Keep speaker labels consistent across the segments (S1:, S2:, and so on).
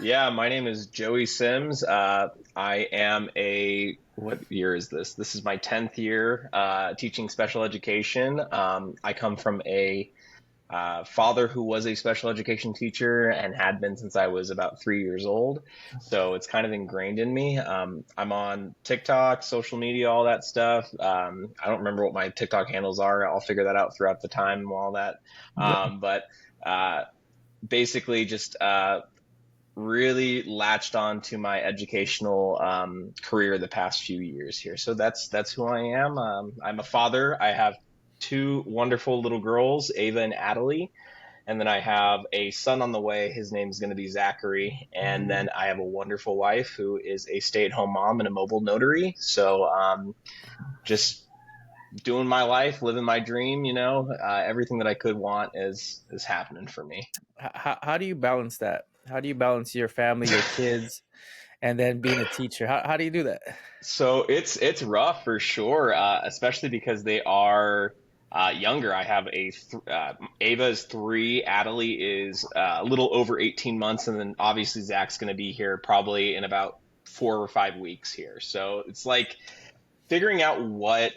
S1: Yeah, my name is Joey Sims. I am what year is this? This is my 10th year teaching special education. I come from a father who was a special education teacher and had been since I was about 3 years old. So it's kind of ingrained in me. I'm on TikTok, social media, all that stuff. I don't remember what my TikTok handles are. I'll figure that out throughout the time and all that. But uh, basically, just really latched on to my educational career the past few years here. So that's who I am. I'm a father. I have two wonderful little girls, Ava and Adelie. And then I have a son on the way. His name is going to be Zachary. And then I have a wonderful wife who is a stay-at-home mom and a mobile notary. So just doing my life, living my dream. Everything that I could want is happening for me.
S2: How do you balance that? How do you balance your family, your kids, and then being a teacher? How do you do that?
S1: So it's rough for sure, especially because they are younger. I have Ava is 3, Adelie is a little over 18 months, and then obviously Zach's going to be here probably in about 4 or 5 weeks here. So it's like figuring out what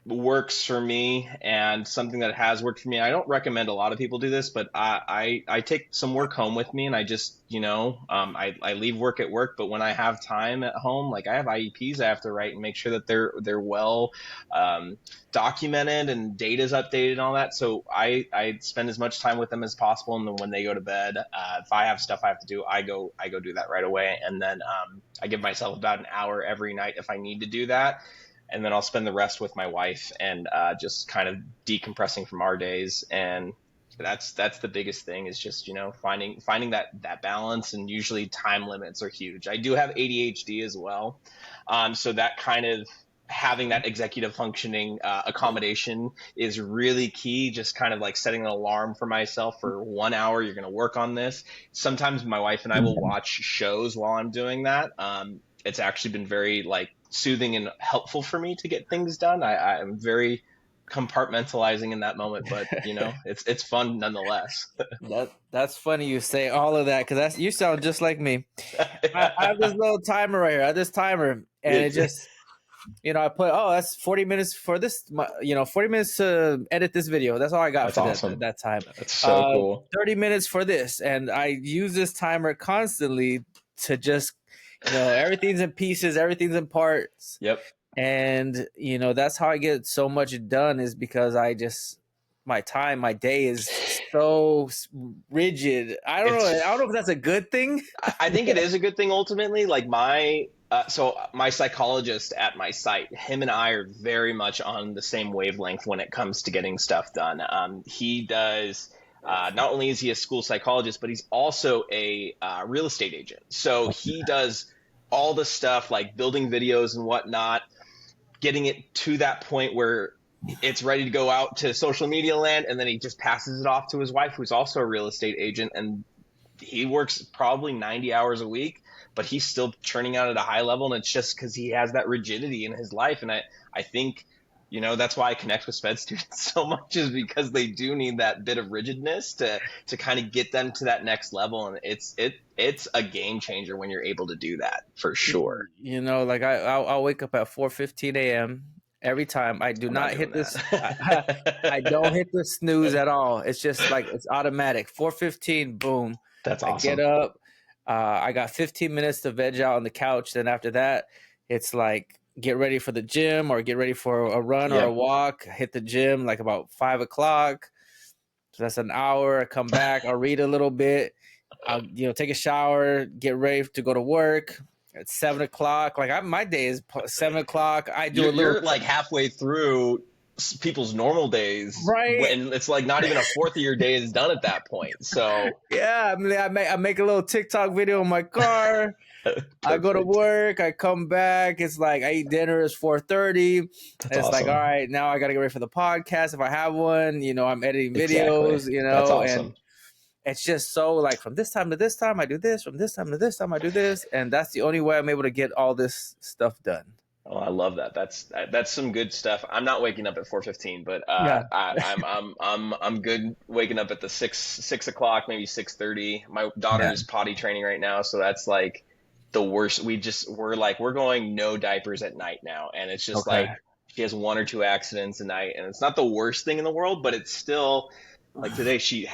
S1: works for me and something that has worked for me. I don't recommend a lot of people do this, but I take some work home with me and I just, I leave work at work, but when I have time at home, like I have IEPs I have to write and make sure that they're well documented and data's updated and all that. So I spend as much time with them as possible. And then when they go to bed, if I have stuff I have to do, I go do that right away. And then I give myself about an hour every night if I need to do that, and then I'll spend the rest with my wife and just kind of decompressing from our days. And that's the biggest thing is just finding that balance, and usually time limits are huge. I do have ADHD as well, so that kind of having that executive functioning accommodation is really key. Just kind of like setting an alarm for myself for 1 hour. You're going to work on this. Sometimes my wife and I will watch shows while I'm doing that. It's actually been very like soothing and helpful for me to get things done. I'm very compartmentalizing in that moment, but it's fun nonetheless.
S2: That's funny you say all of that because you sound just like me. I have this little timer right here. I have this timer, and it just I put that's 40 minutes for this. 40 minutes to edit this video. That's all I got
S1: That's
S2: for
S1: awesome.
S2: that time.
S1: That's so cool.
S2: 30 minutes for this, and I use this timer constantly to just everything's in pieces, everything's in parts.
S1: Yep.
S2: And that's how I get so much done, is because my day is so rigid. I don't know if that's a good thing.
S1: I think it is a good thing ultimately. Like my psychologist at my site, him and I are very much on the same wavelength when it comes to getting stuff done. He does. Not only is he a school psychologist, but he's also a real estate agent. So he does all the stuff like building videos and whatnot, getting it to that point where it's ready to go out to social media land, and then he just passes it off to his wife, who's also a real estate agent, and he works probably 90 hours a week, but he's still churning out at a high level, and it's just because he has that rigidity in his life. And I think that's why I connect with sped students so much, is because they do need that bit of rigidness to kind of get them to that next level. And it's a game changer when you're able to do that, for sure.
S2: Like I'll wake up at 4:15 a.m. every time. I do not hit this. I don't hit the snooze at all. It's just like it's automatic. 4:15, boom.
S1: That's awesome.
S2: I get up. I got 15 minutes to veg out on the couch. Then after that, it's like get ready for the gym or get ready for a run or a walk. Hit the gym like about 5 o'clock. So that's an hour. I come back. I'll read a little bit. I'll take a shower, get ready to go to work at 7 o'clock. Like my day is 7 o'clock. I do
S1: you're like halfway through people's normal days,
S2: right?
S1: And it's like not even a fourth of your day is done at that point. So
S2: yeah, I make a little TikTok video in my car. I go to work, I come back, it's like I eat dinner, it's 4:30. It's awesome. Like, all right, now I gotta get ready for the podcast if I have one. I'm editing videos,
S1: That's awesome.
S2: And it's just so like from this time to this time I do this, from this time to this time I do this, and that's the only way I'm able to get all this stuff done.
S1: Oh, I love that. That's some good stuff. I'm not waking up at 4:15, but
S2: Yeah.
S1: I'm good waking up at the 6 o'clock, maybe 6:30. My daughter
S2: Yeah.
S1: is potty training right now, so that's like the worst. We're going no diapers at night now, and it's just
S2: Okay.
S1: like she has one or two accidents a night, and it's not the worst thing in the world, but it's still like today she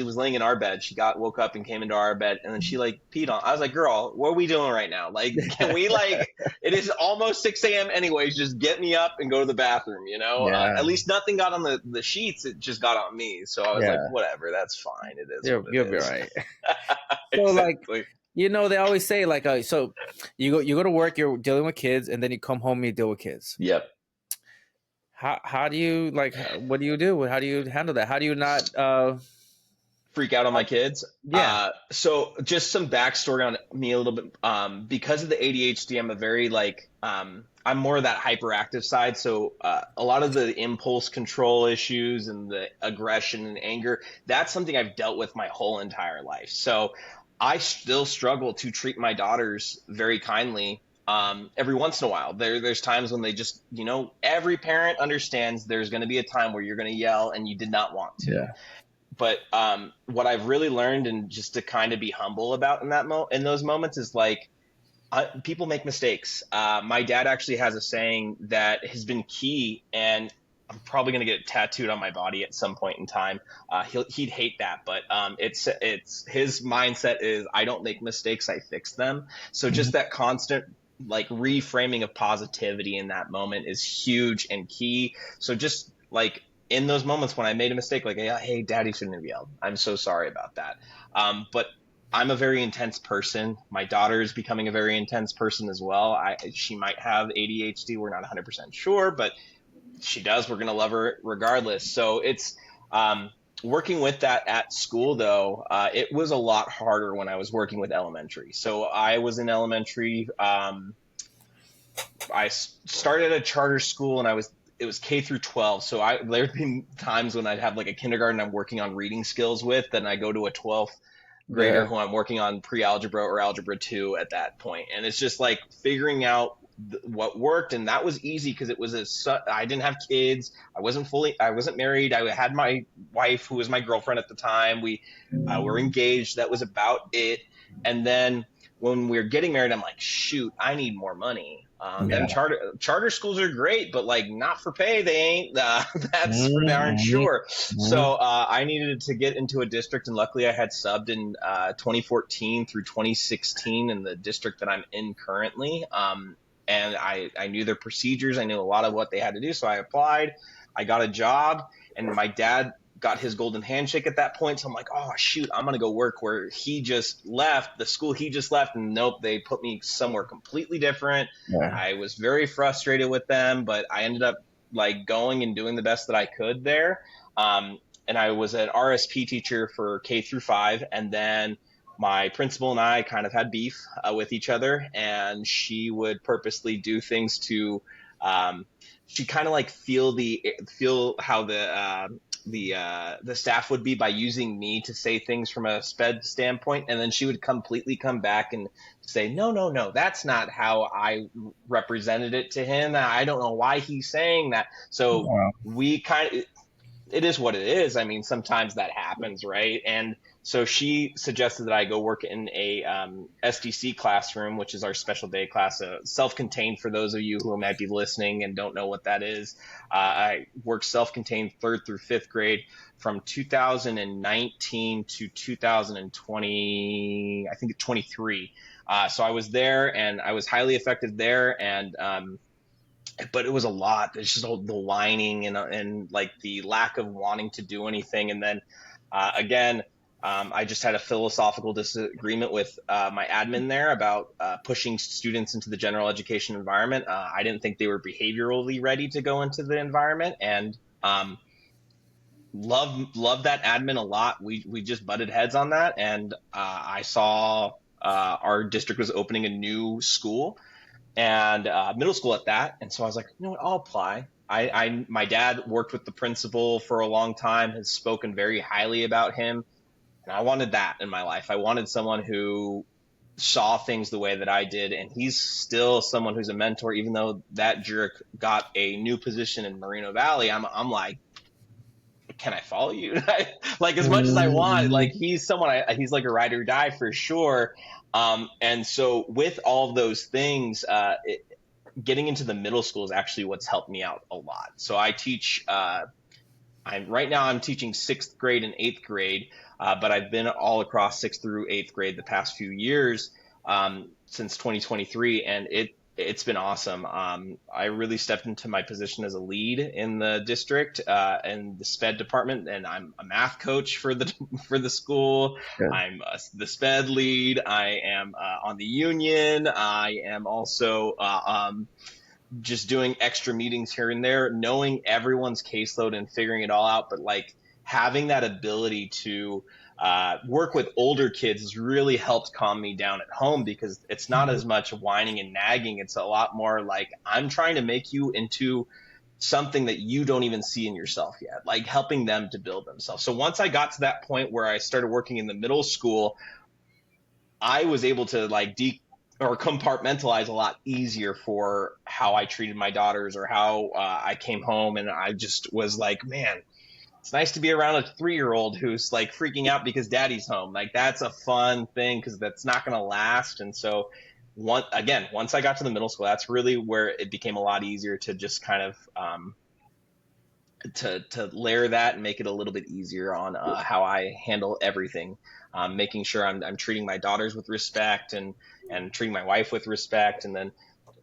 S1: was laying in our bed. She woke up and came into our bed, and then she like peed on. I was like, "Girl, what are we doing right now? Like, can we like?" It is almost 6 a.m. anyways. Just get me up and go to the bathroom, you know?
S2: Yeah.
S1: At least nothing got on the sheets. It just got on me. So I was like,
S2: Yeah.
S1: whatever, that's fine. It is what
S2: You'll
S1: it
S2: be
S1: is.
S2: right. So like,
S1: Exactly.
S2: they always say like, so you go to work, you're dealing with kids, and then you come home, and you deal with kids.
S1: Yep.
S2: How do you like? What do you do? How do you handle that? How do you not?
S1: Freak out on my kids.
S2: Yeah.
S1: So just some backstory on me a little bit. Because of the ADHD, I'm a very like, I'm more of that hyperactive side. So a lot of the impulse control issues and the aggression and anger, that's something I've dealt with my whole entire life. So I still struggle to treat my daughters very kindly. Every once in a while, there's times when they just, every parent understands there's going to be a time where you're going to yell and you did not want to.
S2: Yeah.
S1: But what I've really learned, and just to kind of be humble about in those moments, is like, people make mistakes. My dad actually has a saying that has been key, and I'm probably going to get it tattooed on my body at some point in time. He'd hate that, but it's his mindset is, I don't make mistakes, I fix them. So
S2: Mhm.
S1: just that constant like reframing of positivity in that moment is huge and key. So just like in those moments when I made a mistake, like, hey, daddy shouldn't have yelled. I'm so sorry about that. But I'm a very intense person. My daughter is becoming a very intense person as well. She might have ADHD. We're not 100% sure, but she does. We're going to love her regardless. So it's working with that at school, though. It was a lot harder when I was working with elementary. So I was in elementary. I started at a charter school, and it was K through 12. So there'd been times when I'd have like a kindergarten I'm working on reading skills with, then I go to a 12th grader
S2: Yeah.
S1: who I'm working on pre-algebra or algebra 2 at that point. And it's just like figuring out what worked. And that was easy because I didn't have kids. I wasn't married. I had my wife, who was my girlfriend at the time. We were engaged. That was about it. And then when we were getting married, I'm like, shoot, I need more money.
S2: Yeah.
S1: Them charter schools are great, but like not for pay, they ain't. That's for darn
S2: Mhm.
S1: sure.
S2: Mhm.
S1: So I needed to get into a district, and luckily I had subbed in 2014 through 2016 in the district that I'm in currently. And I knew their procedures. I knew a lot of what they had to do. So I applied. I got a job, and my dad got his golden handshake at that point. So I'm like, oh, shoot, I'm going to go work where he just left, the school he just left. And nope, they put me somewhere completely different.
S2: Yeah.
S1: I was very frustrated with them, but I ended up like going and doing the best that I could there. And I was an RSP teacher for K through 5. And then my principal and I kind of had beef with each other, and she would purposely do things to, she kind of like feel how the staff would be by using me to say things from a sped standpoint, and then she would completely come back and say, no, no, no, that's not how I represented it to him. I don't know why he's saying that. So
S2: Wow.
S1: we kind of, it is what it is. I mean, sometimes that happens, right? And so she suggested that I go work in a SDC classroom, which is our special day class, self-contained for those of you who might be listening and don't know what that is. I worked self-contained 3rd through 5th grade from 2019 to 2020, I think 23. So I was there, and I was highly effective there. And but it was a lot. It's just the whining and like the lack of wanting to do anything. And then again, I just had a philosophical disagreement with my admin there about pushing students into the general education environment. I didn't think they were behaviorally ready to go into the environment, and love that admin a lot. We just butted heads on that, and I saw our district was opening a new school, and middle school at that. And so I was like, you know what, I'll apply. My dad worked with the principal for a long time, has spoken very highly about him, and I wanted that in my life. I wanted someone who saw things the way that I did, and he's still someone who's a mentor, even though that jerk got a new position in Moreno Valley. I'm like, can I follow you? Like as much as I want, like
S2: Mm-hmm.
S1: he's someone he's like a ride or die for sure. And so with all those things, getting into the middle school is actually what's helped me out a lot. So I teach, I'm teaching sixth grade and eighth grade, but I've been all across sixth through eighth grade the past few years, since 2023, and it's been awesome. I really stepped into my position as a lead in the district, and the SPED department, and I'm a math coach for the for the school.
S2: Good.
S1: I'm the SPED lead. I am on the union. I am also just doing extra meetings here and there, knowing everyone's caseload and figuring it all out. But like having that ability to work with older kids has really helped calm me down at home, because it's not as much whining and nagging. It's a lot more like, I'm trying to make you into something that you don't even see in yourself yet, like helping them to build themselves. So once I got to that point where I started working in the middle school, I was able to like or compartmentalize a lot easier for how I treated my daughters, or how I came home, and I just was like, man, it's nice to be around a 3-year old who's like freaking out because daddy's home. Like that's a fun thing, because that's not going to last. And so once I got to the middle school, that's really where it became a lot easier to just kind of to layer that and make it a little bit easier on how I handle everything, making sure I'm treating my daughters with respect, and treating my wife with respect, and then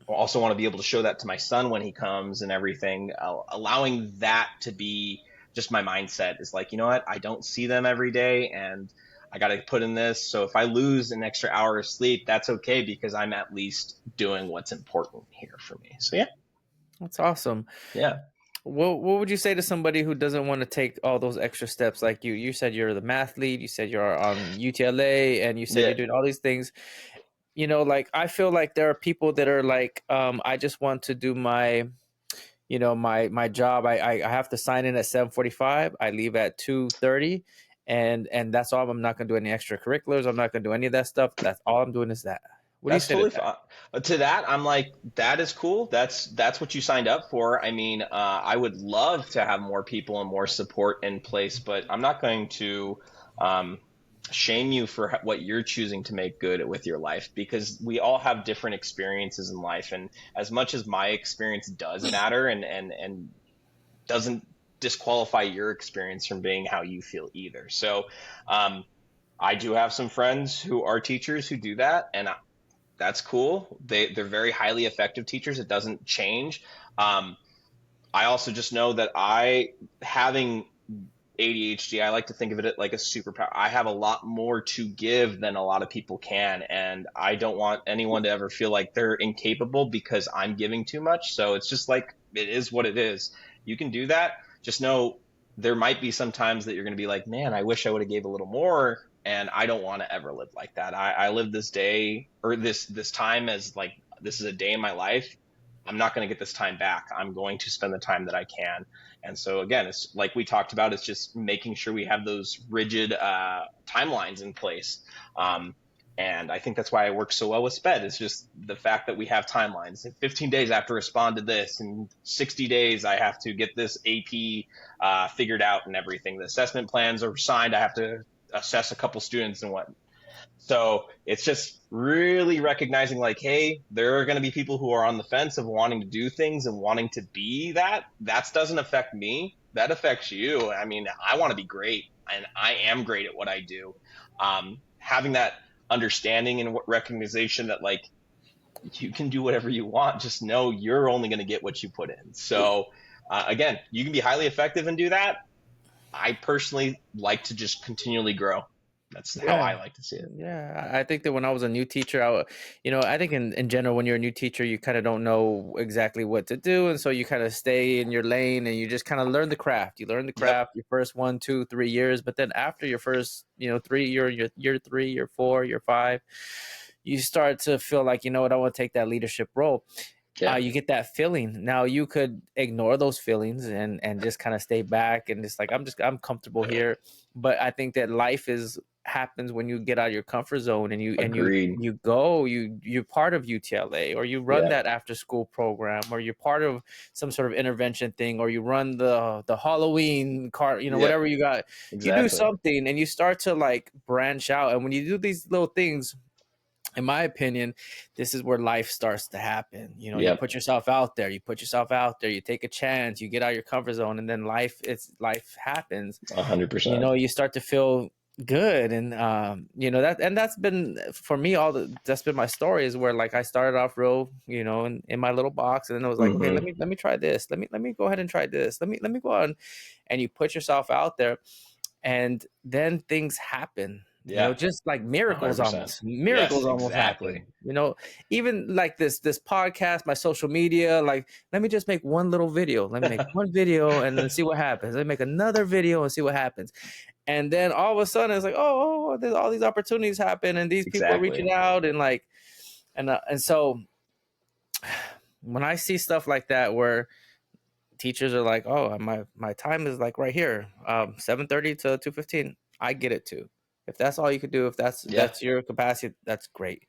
S1: also want to be able to show that to my son when he comes and everything. Allowing that to be just my mindset is like, you know what, I don't see them every day, and I got to put in this. So if I lose an extra hour of sleep, that's okay, because I'm at least doing what's important here for me. So yeah,
S2: That's awesome.
S1: yeah,
S2: What would you say to somebody who doesn't want to take all those extra steps? Like you said you're the math lead, you said you're on UTLA, and you said
S1: yeah.
S2: you're doing all these things. Like I feel like there are people that are like, I just want to do my, my job. I have to sign in at 7:45. I leave at 2:30, and that's all. I'm not gonna do any extracurriculars. I'm not gonna do any of that stuff. That's all I'm doing is that. What do you
S1: That's
S2: say to
S1: totally
S2: that?
S1: fine. To that, I'm like, that is cool. That's what you signed up for. I mean, I would love to have more people and more support in place, but I'm not going to um, shame you for what you're choosing to make good with your life, because we all have different experiences in life, and as much as my experience does matter, and doesn't disqualify your experience from being how you feel either. So, um, I do have some friends who are teachers who do that, and that's cool. They're very highly effective teachers. It doesn't change. Um, I also just know that having ADHD, I like to think of it like a superpower. I have a lot more to give than a lot of people can, and I don't want anyone to ever feel like they're incapable because I'm giving too much. So it's just like, it is what it is. You can do that. Just know there might be some times that you're going to be like, man, I wish I would have gave a little more, and I don't want to ever live like that. I live this day, or this time, as like, this is a day in my life. I'm not going to get this time back. I'm going to spend the time that I can. And so again, it's like we talked about, it's just making sure we have those rigid timelines in place. And I think that's why I work so well with SPED. It's just the fact that we have timelines. In 15 days I have to respond to this. In 60 days I have to get this AP figured out and everything. The assessment plans are signed. I have to assess a couple students and what. So it's just really recognizing like, hey, there are going to be people who are on the fence of wanting to do things and wanting to be that. That doesn't affect me. That affects you. I mean, I want to be great, and I am great at what I do. Having that understanding and recognition that like, you can do whatever you want. Just know you're only going to get what you put in. So again, you can be highly effective and do that. I personally like to just continually grow. That's how
S2: Yeah.
S1: I like to see it.
S2: Yeah, I think that when I was a new teacher, I think in general, when you're a new teacher, you kind of don't know exactly what to do. And so you kind of stay in your lane and you just kind of learn the craft. You learn the
S1: Yep.
S2: craft your first 1, 2, 3 years. But then after your first, 3 year, year 3, year 4, year 5, you start to feel like, I want to take that leadership role.
S1: Yeah.
S2: You get that feeling. Now you could ignore those feelings and just kind of stay back and just like, I'm comfortable here. But I think that life is happens when you get out of your comfort zone and
S1: Agreed.
S2: you're part of UTLA, or you run
S1: Yeah,
S2: that after school program, or you're part of some sort of intervention thing, or you run the Halloween car,
S1: yep,
S2: whatever you got. You do
S1: exactly.
S2: something and you start to like branch out. And when you do these little things, in my opinion, this is where life starts to happen. You
S1: Yep,
S2: put yourself out there, you take a chance, you get out of your comfort zone, and then life happens.
S1: 100%.
S2: You start to feel good. And that's been for me, that's been my story, is where like I started off real, in my little box, and then I was like, okay,
S1: Hmm.
S2: let me try this, let me go ahead and try this, let me go on. And you put yourself out there, and then things happen,
S1: Yeah,
S2: just like
S1: 100%.
S2: miracles
S1: Yes,
S2: almost
S1: exactly.
S2: happen. Even like this podcast, my social media, like, let me just make one little video, let me make one video and then see what happens, let me make another video and see what happens. And then all of a sudden it's like, oh, there's all these opportunities happen, and these people are
S1: Exactly.
S2: reaching out, and like, and so when I see stuff like that, where teachers are like, oh, my time is like right here, 7:30 to 2:15, I get it too. If that's all you could do, if
S1: Yeah.
S2: that's your capacity, that's great.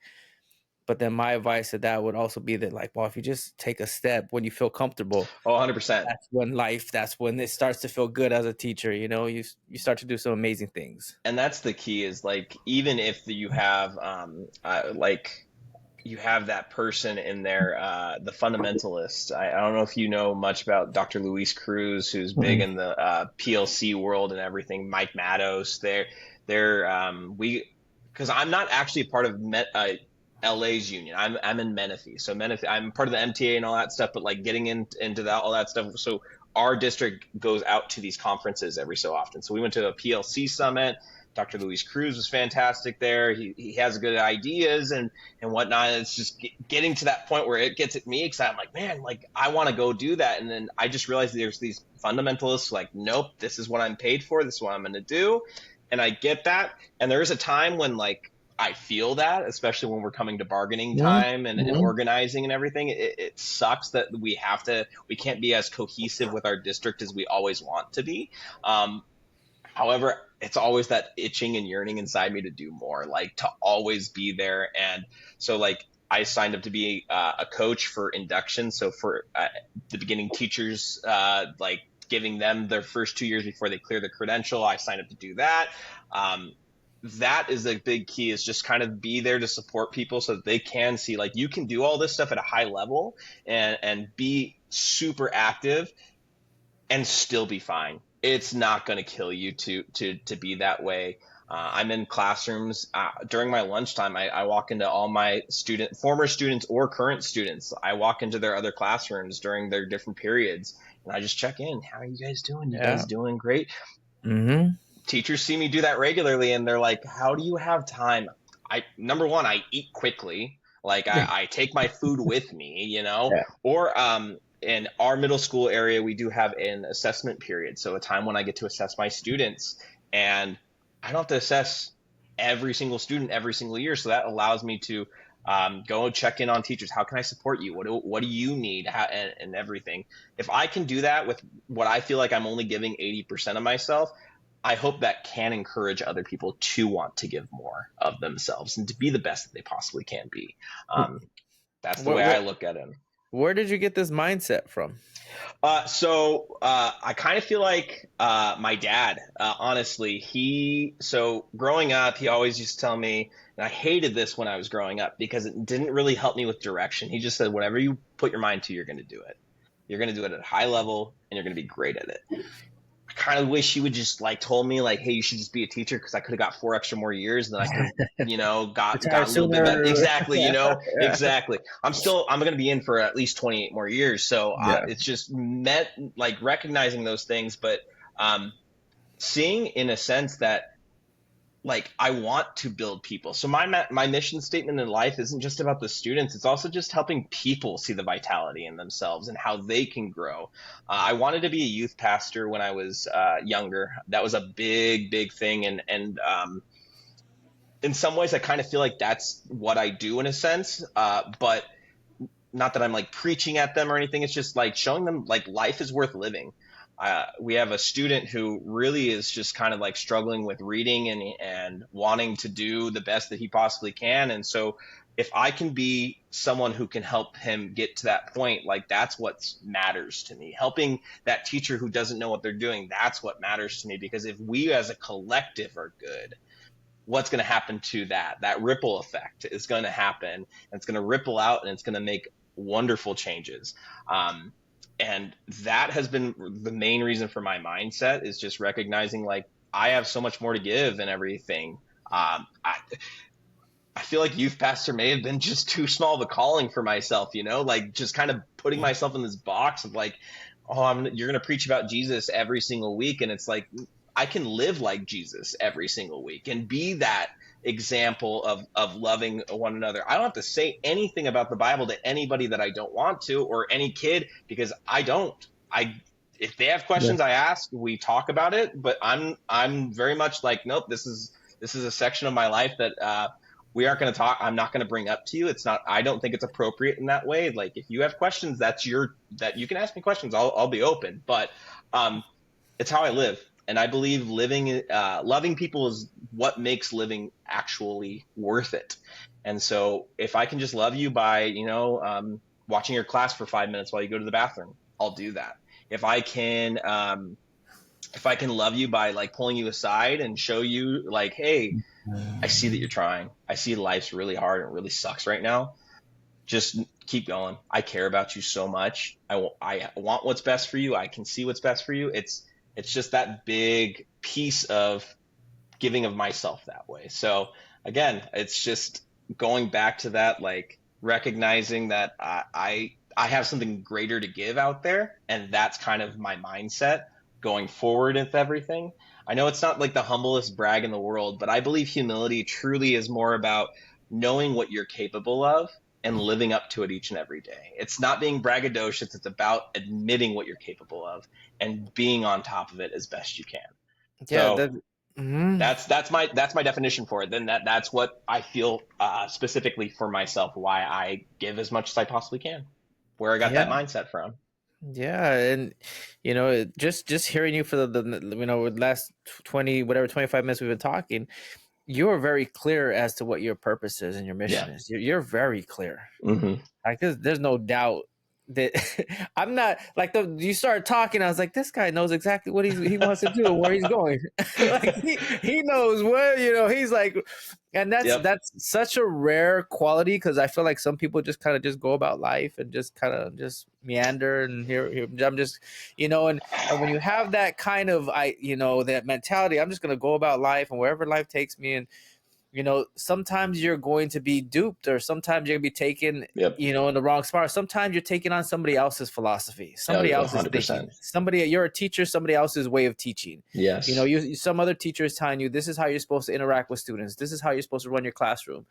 S2: But then my advice to that would also be that, like, well, if you just take a step when you feel comfortable,
S1: Oh, 100%.
S2: that's when it starts to feel good as a teacher. You start to do some amazing things.
S1: And that's the key, is like, even if you have like you have that person in there, the fundamentalist. I don't know if you know much about Dr. Luis Cruz, who's big
S2: Mhm.
S1: in the PLC world and everything. Mike Matos, they're we because I'm not actually a part of LA's union. I'm in Menifee, so Menifee. I'm part of the MTA and all that stuff. But like getting into that all that stuff, so our district goes out to these conferences every so often. So we went to a PLC summit. Dr. Luis Cruz was fantastic there. He has good ideas and whatnot. It's just getting to that point where it gets at me, because I'm like, man, like I want to go do that. And then I just realized there's these fundamentalists like, nope, this is what I'm paid for. This is what I'm going to do. And I get that. And there is a time when like I feel that, especially when we're coming to bargaining time and
S2: Mhm.
S1: organizing and everything. It sucks that we can't be as cohesive with our district as we always want to be. However, it's always that itching and yearning inside me to do more, like to always be there. And so, like, I signed up to be a coach for induction. So for the beginning teachers, like giving them their first 2 years before they clear the credential, I signed up to do that. Um, that is a big key, is just kind of be there to support people so that they can see like you can do all this stuff at a high level and be super active and still be fine. It's not going to kill you to be that way. I'm in classrooms during my lunchtime. I walk into all my former students or current students. I walk into their other classrooms during their different periods, and I just check in. How are you guys doing? You
S2: Yeah.
S1: guys doing great?
S2: Hmm.
S1: Teachers see me do that regularly, and they're like, "How do you have time?" Number one, I eat quickly. Like I take my food with me,
S2: Yeah.
S1: or in our middle school area, we do have an assessment period. So a time when I get to assess my students, and I don't have to assess every single student every single year. So that allows me to go and check in on teachers. How can I support you? What do you need? And everything. If I can do that with what I feel like I'm only giving 80% of myself, I hope that can encourage other people to want to give more of themselves and to be the best that they possibly can be. That's the
S2: Where,
S1: way
S2: where
S1: I look at it.
S2: where did you get this mindset from?
S1: I kind of feel like my dad, honestly, so growing up, he always used to tell me, and I hated this when I was growing up because it didn't really help me with direction. He just said, whatever you put your mind to, you're going to do it. You're going to do it at a high level and you're going to be great at it. I kind of wish he would just like told me like, hey, you should just be a teacher, because I could have got 4 extra more years, and then I could have,
S2: Retire
S1: got a little bit better.
S2: sooner.
S1: Exactly,
S2: Yeah.
S1: exactly. I'm going to be in for at least 28 more years. So
S2: Yeah.
S1: it's just like recognizing those things, but um, seeing in a sense that like I want to build people. So my mission statement in life isn't just about the students. It's also just helping people see the vitality in themselves and how they can grow. I wanted to be a youth pastor when I was younger. That was a big thing, and in some ways, I kind of feel like that's what I do in a sense. But not that I'm like preaching at them or anything. It's just like showing them like life is worth living. we have a student who really is just kind of like struggling with reading and wanting to do the best that he possibly can. And so if I can be someone who can help him get to that point, like that's what matters to me. Helping that teacher who doesn't know what they're doing, that's what matters to me. Because if we as a collective are good, what's going to happen to that ripple effect is going to happen, and it's going to ripple out, and it's going to make wonderful changes. And that has been the main reason for my mindset, is just recognizing like I have so much more to give and everything. I feel like youth pastor may have been just too small of a calling for myself, like just kind of putting myself in this box of like, oh, you're going to preach about Jesus every single week. And it's like, I can live like Jesus every single week and be that example of loving one another. I don't have to say anything about the Bible to anybody that I don't want to, or any kid, because I don't. If they have questions, I ask, we talk about it, but I'm very much like, nope, this is a section of my life that we aren't going to talk. I'm not going to bring up to you. It's not. I don't think it's appropriate in that way. Like if you have questions, that you can ask me questions. I'll be open. But it's how I live, and I believe loving people is what makes living actually worth it. And so if I can just love you by watching your class for 5 minutes while you go to the bathroom, I'll do that. If I can love you by like pulling you aside and show you like, hey, I see that you're trying. I see life's really hard and it really sucks right now. Just keep going. I care about you so much. I want what's best for you. I can see what's best for you. It's just that big piece of giving of myself that way. So again, it's just going back to that, like recognizing that I have something greater to give out there. And that's kind of my mindset going forward with everything. I know it's not like the humblest brag in the world, but I believe humility truly is more about knowing what you're capable of and living up to it each and every day. It's not being braggadocious. It's about admitting what you're capable of and being on top of it as best you can.
S2: Yeah,
S1: So that's my definition for it. Then that's what I feel specifically for myself, why I give as much as I possibly can, where I got that mindset from.
S2: Yeah, and just hearing you for the last 25 minutes we've been talking, you are very clear as to what your purpose is and your mission is. You're very clear.
S1: Mm-hmm.
S2: Like there's no doubt that I'm not like you started talking. I was like, this guy knows exactly what he wants to do and where he's going. Like he knows what he's like, and that's such a rare quality, because I feel like some people just kind of just go about life and just kind of just meander, and here I'm just and when you have that kind of that mentality, I'm just gonna go about life and wherever life takes me, and sometimes you're going to be duped, or sometimes you're going to be taken, in the wrong spot. Sometimes you're taking on somebody else's philosophy, somebody else's 100%. Thinking. You're a teacher, somebody else's way of teaching.
S1: Yes.
S2: Some other teacher is telling you, this is how you're supposed to interact with students. This is how you're supposed to run your classroom.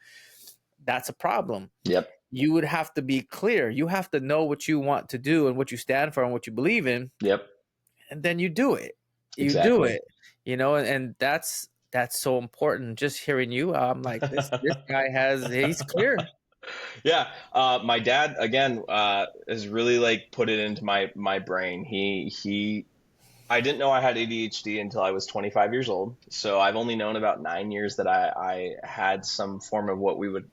S2: That's a problem.
S1: Yep.
S2: You would have to be clear. You have to know what you want to do and what you stand for and what you believe in.
S1: Yep.
S2: And then you do it.
S1: Exactly.
S2: Do it. And that's so important. Just hearing you, I'm like, this guy he's clear.
S1: Yeah. My dad, again, has really like put it into my brain. I didn't know I had ADHD until I was 25 years old. So I've only known about 9 years that I had some form of what we would,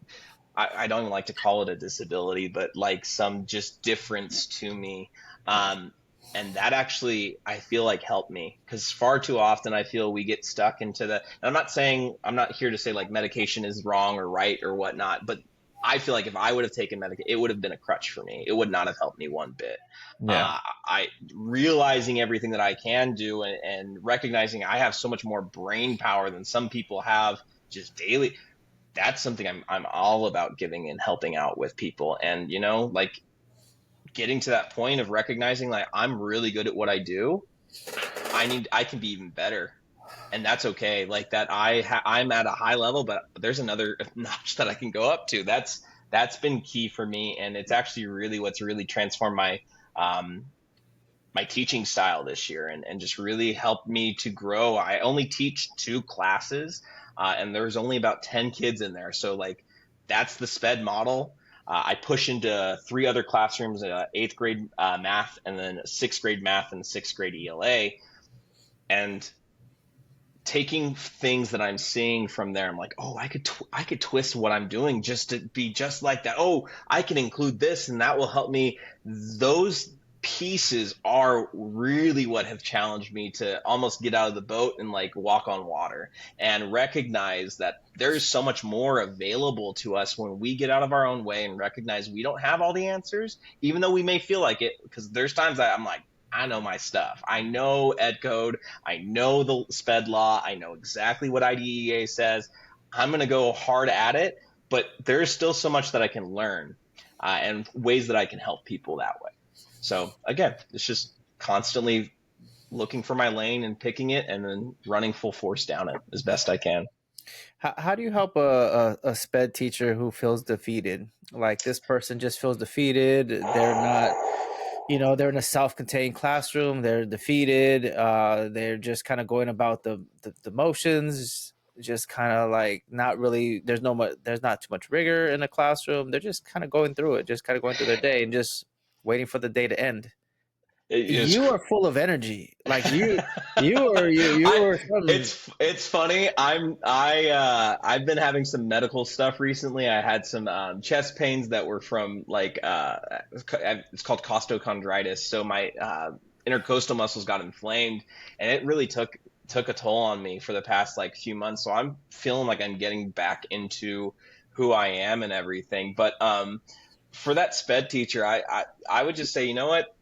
S1: I don't even like to call it a disability, but like some just difference to me. And that actually, I feel like helped me, because far too often I feel we get stuck into I'm not here to say like medication is wrong or right or whatnot, but I feel like if I would have taken medication, it would have been a crutch for me. It would not have helped me one bit.
S2: Yeah.
S1: I realizing everything that I can do and recognizing I have so much more brain power than some people have just daily. That's something I'm all about, giving and helping out with people. And, like, getting to that point of recognizing like I'm really good at what I do. I can be even better, and that's okay. Like that I'm at a high level, but there's another notch that I can go up to. That's been key for me, and it's actually really what's really transformed my my teaching style this year, and just really helped me to grow. I only teach 2 classes, and there's only about 10 kids in there, so like that's the SPED model. I push into 3 other classrooms, 8th grade math, and then 6th grade math and 6th grade ELA. And taking things that I'm seeing from there, I'm like, oh, I could twist what I'm doing just to be just like that. Oh, I can include this, and that will help me. Those pieces are really what have challenged me to almost get out of the boat and like walk on water and recognize that there's so much more available to us when we get out of our own way and recognize we don't have all the answers, even though we may feel like it. Because there's times that I'm like, I know my stuff. I know ed code. I know the SPED law. I know exactly what IDEA says. I'm going to go hard at it, but there's still so much that I can learn and ways that I can help people that way. So again, it's just constantly looking for my lane and picking it and then running full force down it as best I can.
S2: How do you help a SPED teacher who feels defeated? Like this person just feels defeated. They're not, they're in a self-contained classroom. They're defeated. They're just kind of going about the motions, just kind of like not really. There's not too much rigor in the classroom. They're just kind of going through it, just kind of going through their day and just waiting for the day to end.
S1: It's
S2: You are full of energy. Like you
S1: I
S2: are some,
S1: it's funny. I've been having some medical stuff recently. I had some chest pains that were from like it's called costochondritis. So my intercostal muscles got inflamed, and it really took a toll on me for the past like few months. So I'm feeling like I'm getting back into who I am and everything. But for that SPED teacher, I would just say, you know what?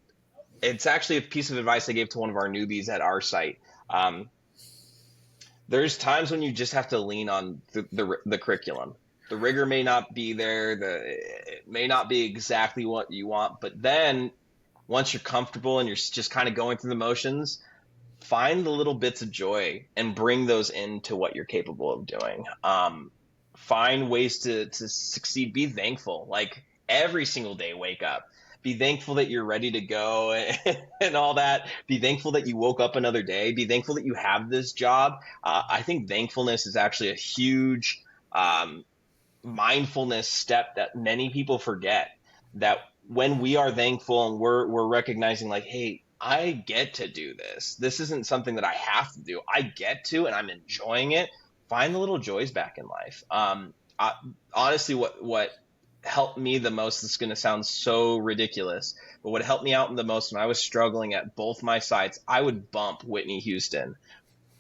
S1: It's actually a piece of advice I gave to one of our newbies at our site. There's times when you just have to lean on the curriculum. The rigor may not be there. It may not be exactly what you want, but then once you're comfortable and you're just kind of going through the motions, find the little bits of joy and bring those into what you're capable of doing. Find ways to succeed. Be thankful. Like every single day, wake up. Be thankful that you're ready to go and all that. Be thankful that you woke up another day. Be thankful that you have this job. I think thankfulness is actually a huge mindfulness step that many people forget. That when we are thankful and we're recognizing like, hey, I get to do this. This isn't something that I have to do. I get to, and I'm enjoying it. Find the little joys back in life. Honestly, what helped me the most, this is going to sound so ridiculous, but what helped me out the most when I was struggling at both my sites, I would bump Whitney Houston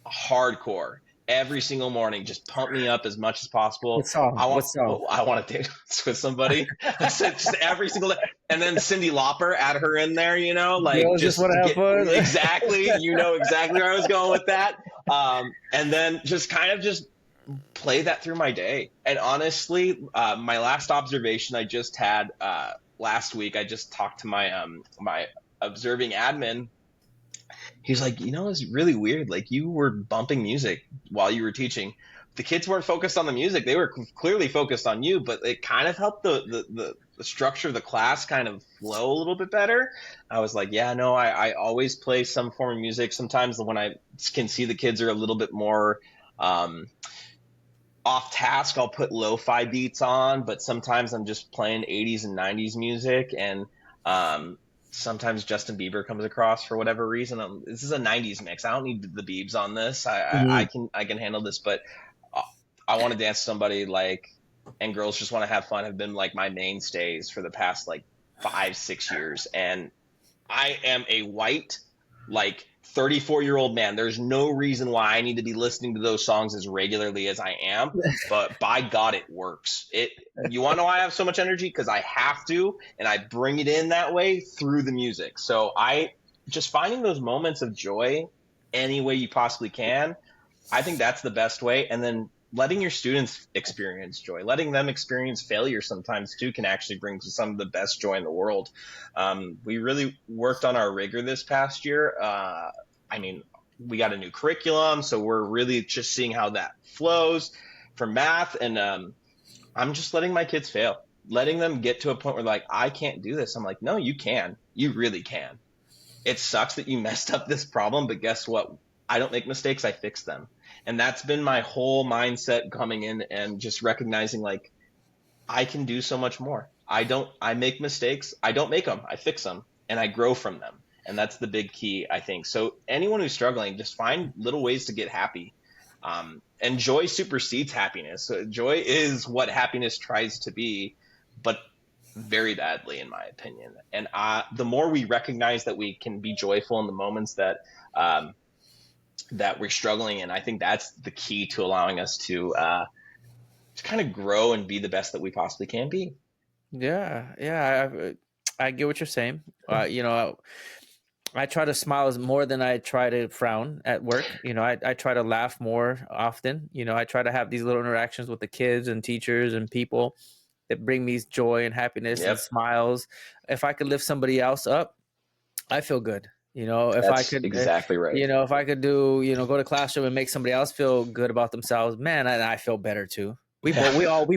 S1: hardcore every single morning, just pump me up as much as possible.
S2: what song?
S1: I
S2: What
S1: want,
S2: song?
S1: I want to dance with somebody. I said just every single day. And then Cyndi Lauper, add her in there, like
S2: Girls just want to have fun.
S1: exactly, exactly where I was going with that. And then just kind of just play that through my day. And honestly, my last observation I just had last week, I just talked to my my observing admin. He was like, it's really weird. Like you were bumping music while you were teaching. The kids weren't focused on the music. They were clearly focused on you, but it kind of helped the structure of the class kind of flow a little bit better. I was like, yeah, no, I always play some form of music. Sometimes when I can see the kids are a little bit more off task, I'll put lo-fi beats on, but sometimes I'm just playing 80s and 90s music. And sometimes Justin Bieber comes across for whatever reason. This is a 90s mix. I don't need the Biebs on this. I can handle this, but I want to dance to somebody like, and girls just want to have fun have been like my mainstays for the past like 5-6 years. And I am a white, like 34-year-old man. There's no reason why I need to be listening to those songs as regularly as I am, but by God, it works. You want to know why I have so much energy? Because I have to, and I bring it in that way through the music. So I just finding those moments of joy any way you possibly can. I think that's the best way. And then letting your students experience joy, letting them experience failure sometimes too, can actually bring some of the best joy in the world. We really worked on our rigor this past year. We got a new curriculum, so we're really just seeing how that flows for math. And I'm just letting my kids fail, letting them get to a point where like, I can't do this. I'm like, no, you can. You really can. It sucks that you messed up this problem, but guess what? I don't make mistakes. I fix them. And that's been my whole mindset coming in and just recognizing like, I can do so much more. I make mistakes. I don't make them. I fix them and I grow from them. And that's the big key, I think. So anyone who's struggling, just find little ways to get happy. And joy supersedes happiness. So joy is what happiness tries to be, but very badly, in my opinion. And the more we recognize that we can be joyful in the moments um, that we're struggling in, I think that's the key to allowing us to kind of grow and be the best that we possibly can be.
S2: Yeah, yeah, I get what you're saying. You know, I try to smile as more than I try to frown at work. You know, I try to laugh more often. You know, I try to have these little interactions with the kids and teachers and people that bring me joy and happiness and
S1: Yep,
S2: smiles. If I could lift somebody else up, I feel good. You know, if I
S1: that's
S2: could,
S1: exactly right.
S2: you know, if I could do, you know, go to classroom and make somebody else feel good about themselves, man, I feel better too. We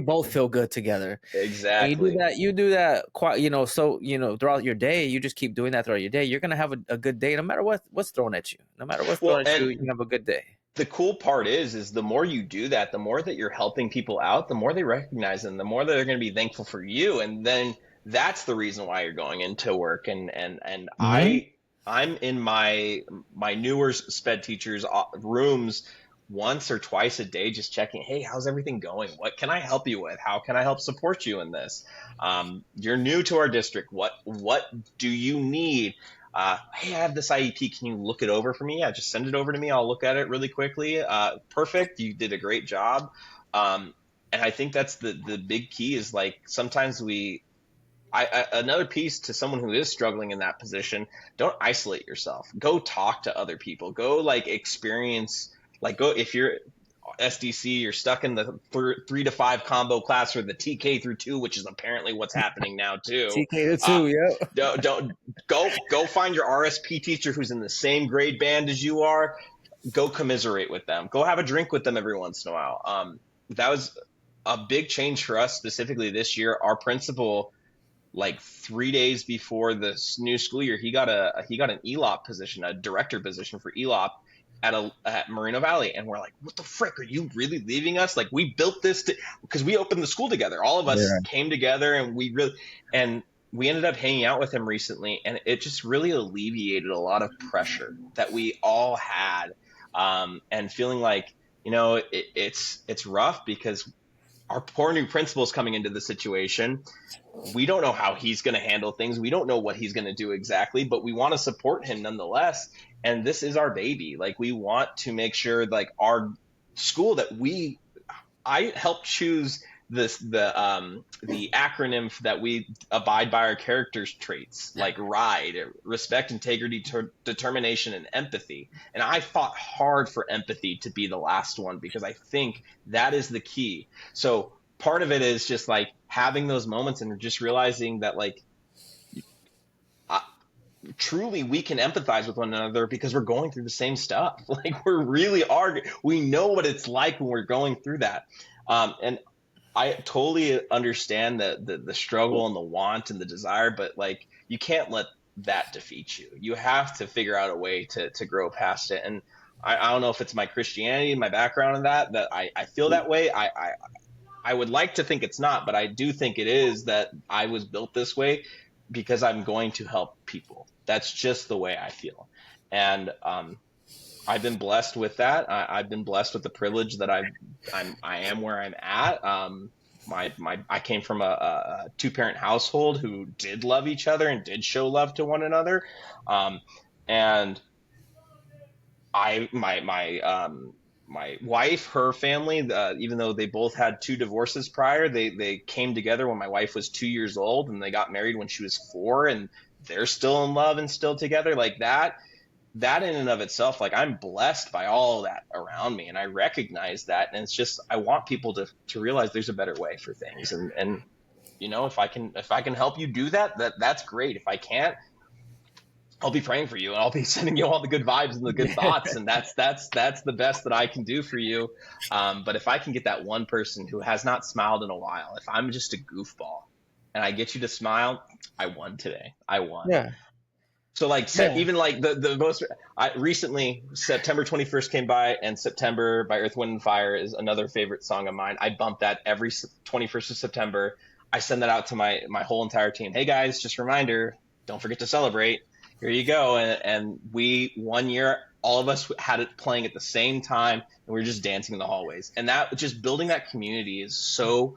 S2: both feel good together. And
S1: Exactly.
S2: you do that quite, you know, so, you know, throughout your day, you just keep doing that throughout your day. You're going to have a good day no matter what's thrown at you. No matter what's thrown
S1: Well,
S2: at you,
S1: and
S2: you have a good day.
S1: the cool part is the more you do that, the more that you're helping people out, the more they recognize them, the more that they're going to be thankful for you. And then that's the reason why you're going into work. And
S2: Hmm.
S1: I'm in my newer sped teachers rooms once or twice a day, just checking, hey, how's everything going? What can I help you with? How can I help support you in this? You're new to our district. What do you need? Hey, I have this IEP. Can you look it over for me? Yeah, just send it over to me. I'll look at it really quickly. Perfect. You did a great job. Um, and I think that's the big key is like sometimes another piece to someone who is struggling in that position, don't isolate yourself. Go talk to other people. Go like experience, like go, if you're SDC, you're stuck in the 3 to 5 combo class or the TK through 2, which is apparently what's happening now too.
S2: TK to
S1: Uh,
S2: two, yeah.
S1: don't go find your RSP teacher who's in the same grade band as you are. Go commiserate with them. Go have a drink with them every once in a while. That was a big change for us specifically this year. Our principal, like 3 days before the new school year, he got an ELOP position, a director position for ELOP at Moreno Valley, and we're like, what the frick, are you really leaving us? Like we built this because we opened the school together. All of us
S2: Yeah.
S1: came together, and we ended up hanging out with him recently, and it just really alleviated a lot of pressure that we all had, and feeling like, it's rough because our poor new principal is coming into the situation. We don't know how he's going to handle things. We don't know what he's going to do exactly, but we want to support him nonetheless. And this is our baby. Like we want to make sure like our school that I helped choose the acronym that we abide by our characters traits, like RIDE, respect, integrity, determination, and empathy. And I fought hard for empathy to be the last one because I think that is the key. So part of it is just like having those moments and just realizing that like uh, truly we can empathize with one another because we're going through the same stuff. Like we know what it's like when we're going through that. And I totally understand the struggle and the want and the desire, but like you can't let that defeat you. You have to figure out a way to grow past it. And I don't know if it's my Christianity, my background in that I feel that way. I would like to think it's not, but I do think it is, that I was built this way because I'm going to help people. That's just the way I feel. And I've been blessed with that. I've been blessed with the privilege that I am where I'm at. I came from a two-parent household who did love each other and did show love to one another. Um, and my wife, her family, even though they both had 2 divorces prior, they came together when my wife was 2 years old, and they got married when she was 4, and they're still in love and still together. Like that in and of itself, like I'm blessed by all that around me, and I recognize that. And it's just I want people to realize there's a better way for things, and if I can help you do that, that's great. If I can't, I'll be praying for you, and I'll be sending you all the good vibes and the good thoughts, and that's the best that I can do for you. But if I can get that one person who has not smiled in a while, if I'm just a goofball and I get you to smile, I won today. I won.
S2: Yeah.
S1: So like
S2: Yeah.
S1: even like the most I recently, September 21st came by, and September by Earth, Wind and Fire is another favorite song of mine. I bump that every 21st of September. I send that out to my whole entire team. Hey guys, just a reminder, don't forget to celebrate. Here you go. And we 1 year, all of us had it playing at the same time, and we were just dancing in the hallways. And that just building that community is so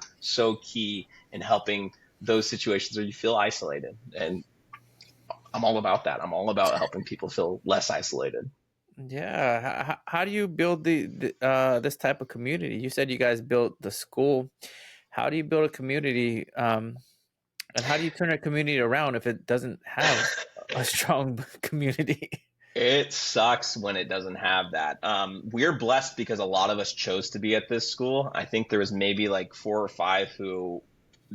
S1: key in helping those situations where you feel isolated. And I'm all about that. I'm all about helping people feel less isolated.
S2: Yeah. How do you build this type of community? You said you guys built the school. How do you build a community? And how do you turn a community around if it doesn't have a strong community?
S1: It sucks when it doesn't have that. We're blessed because a lot of us chose to be at this school. I think there was maybe like 4 or 5 who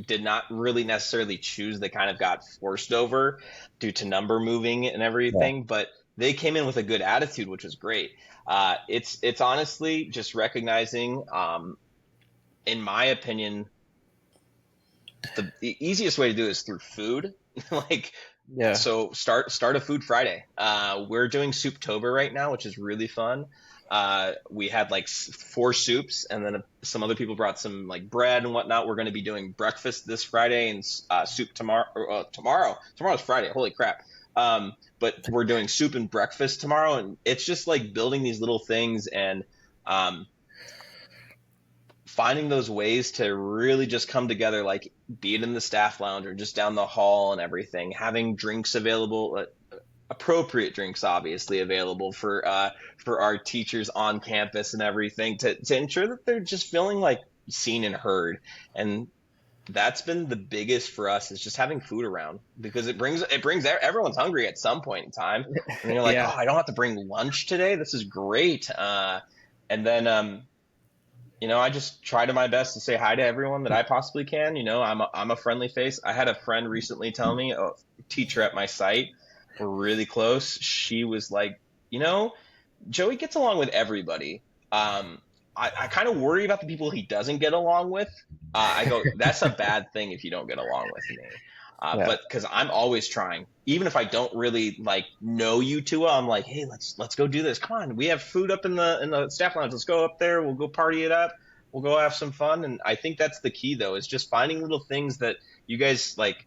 S1: did not really necessarily choose. They kind of got forced over due to number moving and
S3: Yeah.
S1: everything, but they came in with a good attitude, which was great. It's honestly just recognizing, in my opinion, the easiest way to do it is through food. Like,
S2: Yeah.
S1: so start a food Friday. We're doing Souptober right now, which is really fun. We had like 4 soups, and then some other people brought some like bread and whatnot. We're going to be doing breakfast this Friday and soup tomorrow. Tomorrow's Friday. Holy crap! But we're doing soup and breakfast tomorrow, and it's just like building these little things and um, finding those ways to really just come together, like be it in the staff lounge or just down the hall and everything, having drinks available, appropriate drinks obviously available for our teachers on campus and everything to ensure that they're just feeling like seen and heard. And that's been the biggest for us, is just having food around, because it brings everyone's hungry at some point in time, and you're like,
S2: Yeah.
S1: oh, I don't have to bring lunch today, this is great. And then I just try to my best to say hi to everyone that I possibly can. I'm a friendly face. I had a friend recently tell me, a teacher at my site, we're really close. She was like, Joey gets along with everybody. I kind of worry about the people he doesn't get along with. I go, that's a bad thing if you don't get along with me.
S2: Yeah.
S1: But because I'm always trying, even if I don't really like know you too well, I'm like, hey, let's go do this. Come on, we have food up in the staff lounge. Let's go up there. We'll go party it up. We'll go have some fun. And I think that's the key, though, is just finding little things that you guys like